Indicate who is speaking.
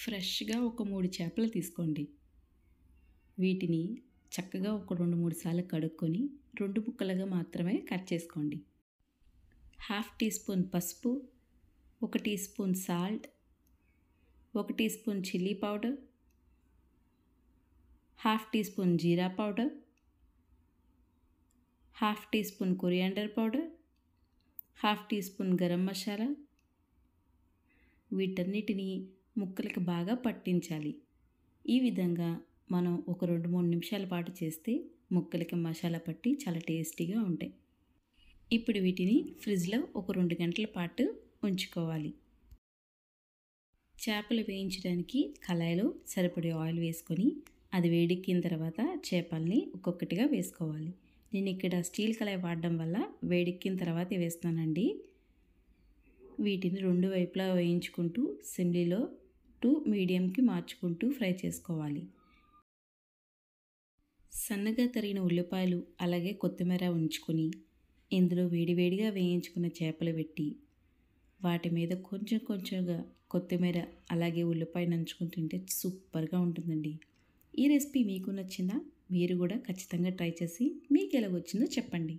Speaker 1: ఫ్రెష్‌గా ఒక 3 చేపలు తీసుకోండి. వీటిని చక్కగా ఒక 2, 3 సార్లు కడుక్కొని 2 ముక్కలుగా మాత్రమే కట్ చేసుకోండి. హాఫ్ టీ స్పూన్ పసుపు, 1 teaspoon salt, 1 teaspoon chilli powder, half teaspoon jeera powder, half teaspoon coriander powder, half teaspoon garam masala. వీటన్నిటిని ముక్కలకి బాగా పట్టించాలి. ఈ విధంగా మనం ఒక 2-3 నిమిషాల పాటు చేస్తే ముక్కలకి మసాలా పట్టి చాలా టేస్టీగా ఉంటాయి. ఇప్పుడు వీటిని ఫ్రిడ్జ్లో ఒక 2 గంటల పాటు ఉంచుకోవాలి. చేపలు వేయించడానికి కళాయిలో సరిపడే ఆయిల్ వేసుకొని అది వేడెక్కిన తర్వాత చేపల్ని ఒక్కొక్కటిగా వేసుకోవాలి. నేను ఇక్కడ స్టీల్ కళాయి వాడడం వల్ల వేడెక్కిన తర్వాతే వేస్తున్నానండి. వీటిని 2 వైపులా వేయించుకుంటూ సిమ్లో టు మీడియంకి మార్చుకుంటూ ఫ్రై చేసుకోవాలి. సన్నగా తరిగిన ఉల్లిపాయలు అలాగే కొత్తిమీర ఉంచుకొని ఇందులో వేడివేడిగా వేయించుకున్న చేపలు పెట్టి వాటి మీద కొంచెం కొంచెంగా కొత్తిమీర అలాగే ఉల్లిపాయ నంచుకొని తింటే సూపర్గా ఉంటుందండి. ఈ రెసిపీ మీకు నచ్చిందా? మీరు కూడా ఖచ్చితంగా ట్రై చేసి మీకు ఎలా వచ్చిందో చెప్పండి.